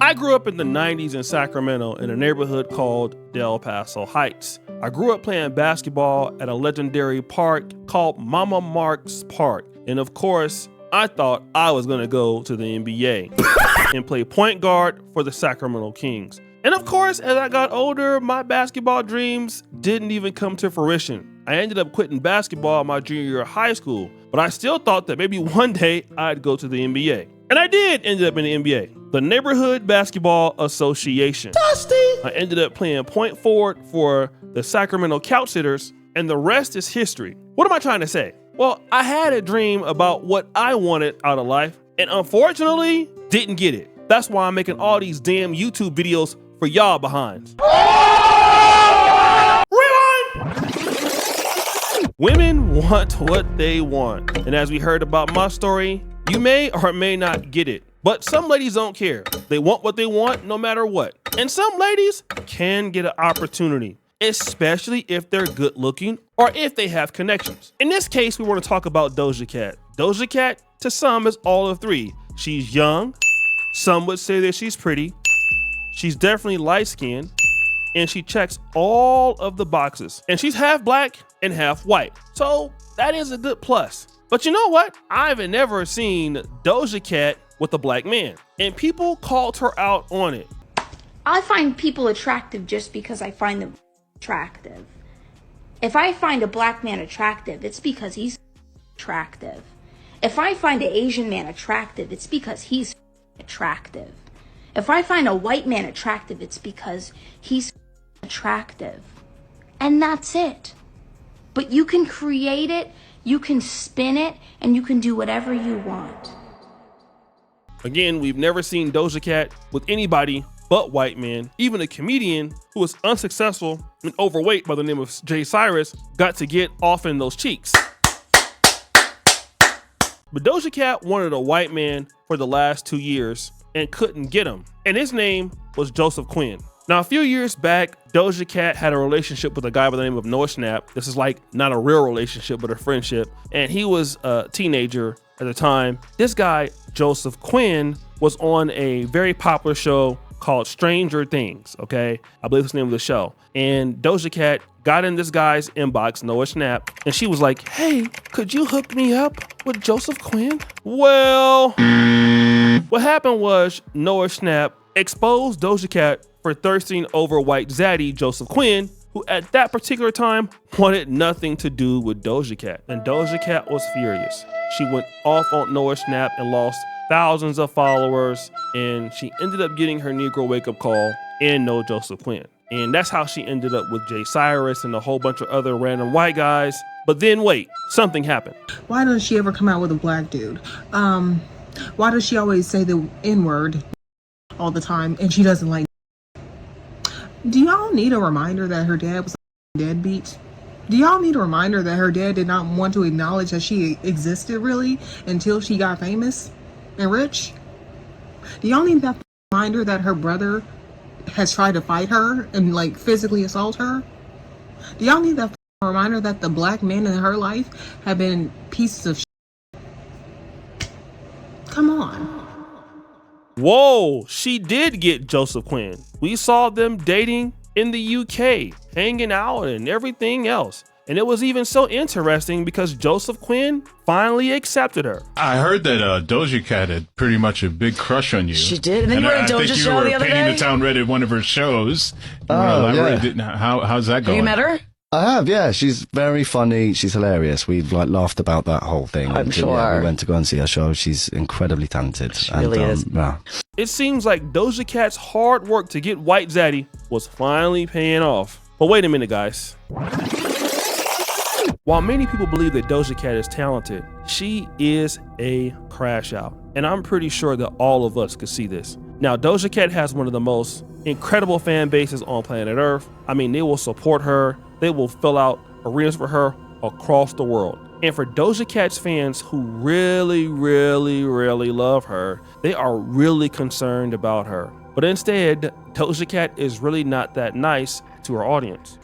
I grew up in the 90s in Sacramento in a neighborhood called Del Paso Heights. I grew up playing basketball at a legendary park called Mama Mark's Park. And of course, I thought I was going to go to the NBA and play point guard for the Sacramento Kings. And of course, as I got older, my basketball dreams didn't even come to fruition. I ended up quitting basketball my junior year of high school, but I still thought that maybe one day I'd go to the NBA. And I did end up in the NBA, the Neighborhood Basketball Association. Dusty! I ended up playing point forward for the Sacramento Couch Sitters, and the rest is history. What am I trying to say? Well, I had a dream about what I wanted out of life, and unfortunately, didn't get it. That's why I'm making all these damn YouTube videos for y'all behinds. Rewind! Women want what they want. And as we heard about my story, you may or may not get it. But some ladies don't care. They want what they want no matter what. And some ladies can get an opportunity, especially if they're good looking or if they have connections. In this case, we want to talk about Doja Cat. Doja Cat, to some, is all of three. She's young. Some would say that she's pretty. She's definitely light-skinned. And she checks all of the boxes. And she's half black and half white. So that is a good plus. But you know what? I've never seen Doja Cat with a black man. And people called her out on it. I find people attractive just because I find them attractive. If I find a black man attractive, it's because he's attractive. If I find an Asian man attractive, it's because he's attractive. If I find a white man attractive, it's because he's attractive. And that's it. But you can create it, you can spin it, and you can do whatever you want. Again, we've never seen Doja Cat with anybody but white men. Even a comedian who was unsuccessful and overweight by the name of Jay Cyrus got to get off in those cheeks. But Doja Cat wanted a white man for the last 2 years and couldn't get him. And his name was Joseph Quinn. Now, a few years back, Doja Cat had a relationship with a guy by the name of Noah Schnapp. This is like not a real relationship, but a friendship. And he was a teenager at the time. This guy, Joseph Quinn, was on a very popular show called Stranger Things, okay? I believe that's the name of the show. And Doja Cat got in this guy's inbox, Noah Schnapp, and she was like, hey, could you hook me up with Joseph Quinn? Well, what happened was Noah Schnapp exposed Doja Cat for thirsting over white zaddy Joseph Quinn, who at that particular time wanted nothing to do with Doja Cat. And Doja Cat was furious. She went off on Noah Schnapp and lost thousands of followers, and she ended up getting her Negro wake-up call and no Joseph Quinn. And that's how she ended up with Jay Cyrus and a whole bunch of other random white guys. But then wait, something happened. Why doesn't she ever come out with a black dude? Why does she always say the N-word all the time and she doesn't like? Do y'all need a reminder that her dad was a deadbeat? Do y'all need a reminder that her dad did not want to acknowledge that she existed really until she got famous and rich? Do y'all need that reminder that her brother has tried to fight her and like physically assault her? Do y'all need that reminder that the black men in her life have been pieces of shit? Come on. Whoa, she did get Joseph Quinn. We saw them dating in the UK, hanging out and everything else. And it was even so interesting because Joseph Quinn finally accepted her. I heard that Doja Cat had pretty much a big crush on you. She did. And then you were at Doja show the other day. Painting the Town Red at one of her shows. Yeah. How's that going? Have you met her? I have, yeah. She's very funny. She's hilarious. We've like laughed about that whole thing. I'm sure. Yeah, we went to go and see her show. She's incredibly talented. She really is. Yeah. It seems like Doja Cat's hard work to get white zaddy was finally paying off. But wait a minute, guys. While many people believe that Doja Cat is talented, she is a crash out. And I'm pretty sure that all of us could see this. Now, Doja Cat has one of the most incredible fan bases on planet Earth. I mean, they will support her. They will fill out arenas for her across the world. And for Doja Cat's fans who really, really, really love her, they are really concerned about her. But instead, Doja Cat is really not that nice to her audience.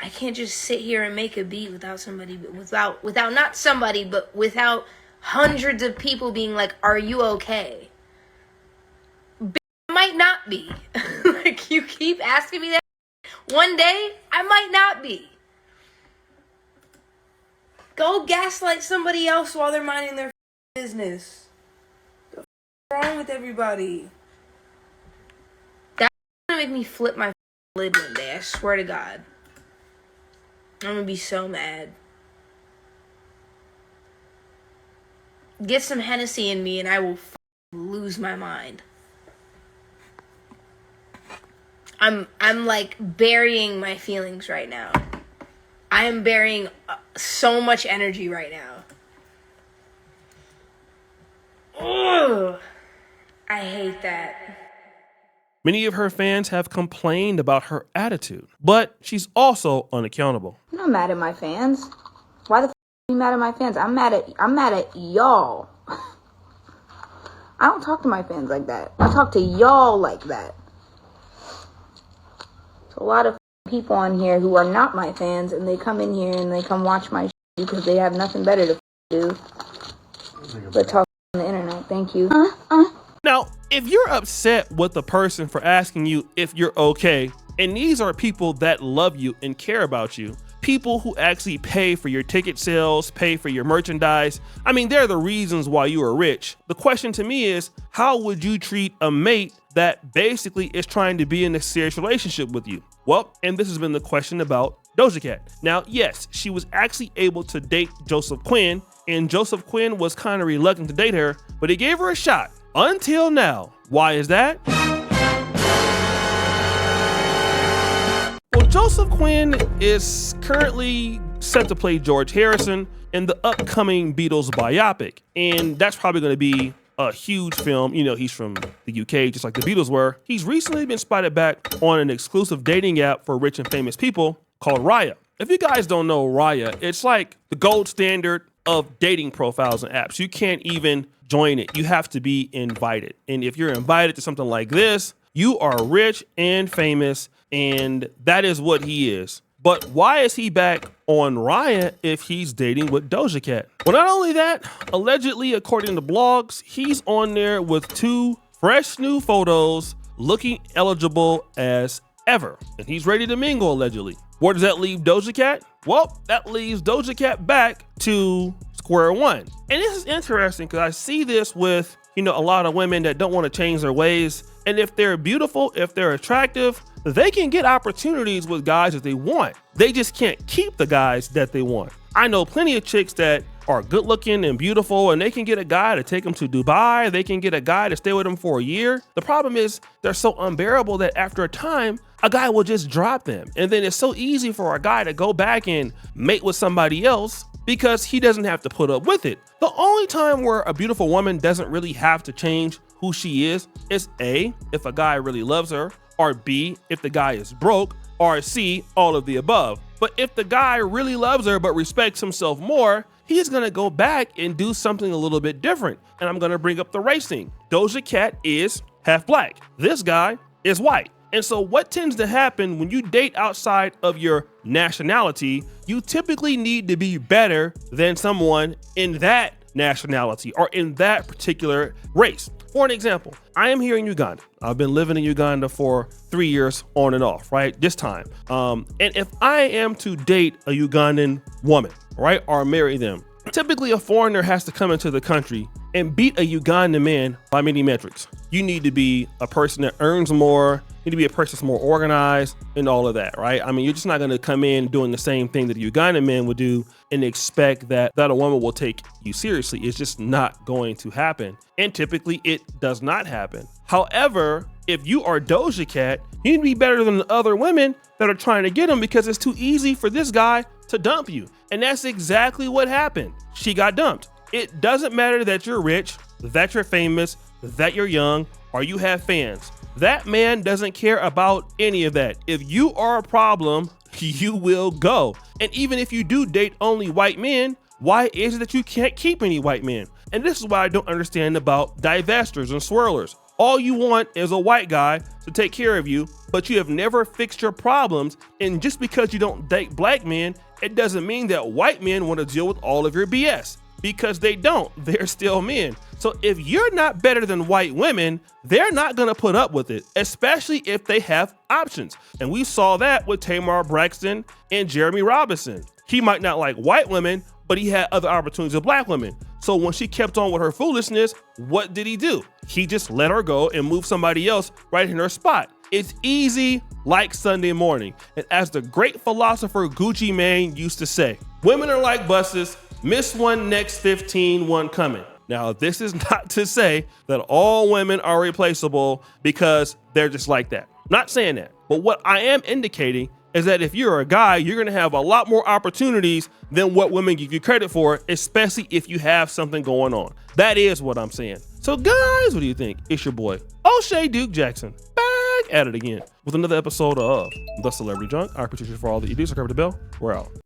I can't just sit here and make a beat without somebody, without not somebody, but without hundreds of people being like, are you okay? not be. Like, you keep asking me that. One day, I might not be. Go gaslight somebody else while they're minding their business. What's wrong with everybody? That's gonna make me flip my lid one day, I swear to God. I'm gonna be so mad. Get some Hennessy in me and I will lose my mind. I'm like burying my feelings right now. I am burying so much energy right now. Ugh. I hate that. Many of her fans have complained about her attitude, but she's also unaccountable. I'm not mad at my fans. Why the are you mad at my fans? I'm mad at y'all. I don't talk to my fans like that. I talk to y'all like that. There's a lot of people on here who are not my fans, and they come in here and they come watch my because they have nothing better to do but talk on the internet. Thank you. Now, if you're upset with the person for asking you if you're okay, and these are people that love you and care about you, people who actually pay for your ticket sales, pay for your merchandise, I mean, they're the reasons why you are rich. The question to me is, how would you treat a mate that basically is trying to be in a serious relationship with you? Well, and this has been the question about Doja Cat. Now, yes, she was actually able to date Joseph Quinn, and Joseph Quinn was kind of reluctant to date her, but he gave her a shot. Until now. Why is that? Well, Joseph Quinn is currently set to play George Harrison in the upcoming Beatles biopic, and that's probably going to be a huge film. You know, he's from the UK, just like the Beatles were. He's recently been spotted back on an exclusive dating app for rich and famous people called Raya. If you guys don't know Raya, it's like the gold standard of dating profiles and apps. You can't even join it. You have to be invited. And if you're invited to something like this, you are rich and famous, and that is what he is. But why is he back on Raya if he's dating with Doja Cat? Well, not only that, allegedly, according to blogs, he's on there with 2 fresh new photos looking eligible as ever. And he's ready to mingle, allegedly. Where does that leave Doja Cat? Well, that leaves Doja Cat back to square one. And this is interesting because I see this with, a lot of women that don't want to change their ways. And if they're beautiful, if they're attractive, they can get opportunities with guys that they want. They just can't keep the guys that they want. I know plenty of chicks that are good looking and beautiful, and they can get a guy to take them to Dubai. They can get a guy to stay with them for a year. The problem is they're so unbearable that after a time, a guy will just drop them. And then it's so easy for a guy to go back and mate with somebody else because he doesn't have to put up with it. The only time where a beautiful woman doesn't really have to change who she is A, if a guy really loves her, or B, if the guy is broke, or C, all of the above. But if the guy really loves her but respects himself more, he's gonna go back and do something a little bit different. And I'm gonna bring up the race thing. Doja Cat is half black. This guy is white. And so what tends to happen when you date outside of your nationality, you typically need to be better than someone in that nationality or in that particular race. For an example, I am here in Uganda. I've been living in Uganda for 3 years on and off, right? This time. And if I am to date a Ugandan woman, right, or marry them, typically a foreigner has to come into the country and beat a Ugandan man by many metrics. You need to be a person that earns more, you need to be a person that's more organized and all of that, right? I mean, you're just not gonna come in doing the same thing that a Ugandan man would do and expect that a woman will take you seriously. It's just not going to happen. And typically it does not happen. However, if you are Doja Cat, you need to be better than the other women that are trying to get him because it's too easy for this guy to dump you. And that's exactly what happened. She got dumped. It doesn't matter that you're rich, that you're famous, that you're young, or you have fans. That man doesn't care about any of that. If you are a problem, you will go. And even if you do date only white men, why is it that you can't keep any white men? And this is what I don't understand about divestors and swirlers. All you want is a white guy to take care of you, but you have never fixed your problems. And just because you don't date black men, it doesn't mean that white men want to deal with all of your BS. because they don't. They're still men. So if you're not better than white women, they're not gonna put up with it, especially if they have options. And we saw that with Tamar Braxton and Jeremy Robinson. He might not like white women, but he had other opportunities with black women. So when she kept on with her foolishness, what did he do? He just let her go and move somebody else right in her spot. It's easy like Sunday morning. And as the great philosopher Gucci Mane used to say, women are like buses, miss one, next 15, one coming. Now, this is not to say that all women are replaceable because they're just like that. Not saying that. But what I am indicating is that if you're a guy, you're gonna have a lot more opportunities than what women give you credit for, especially if you have something going on. That is what I'm saying. So guys, what do you think? It's your boy, O'Shea Duke Jackson, back at it again with another episode of The Celebrity Junk. I appreciate you for all that you do, so cover the bell. We're out.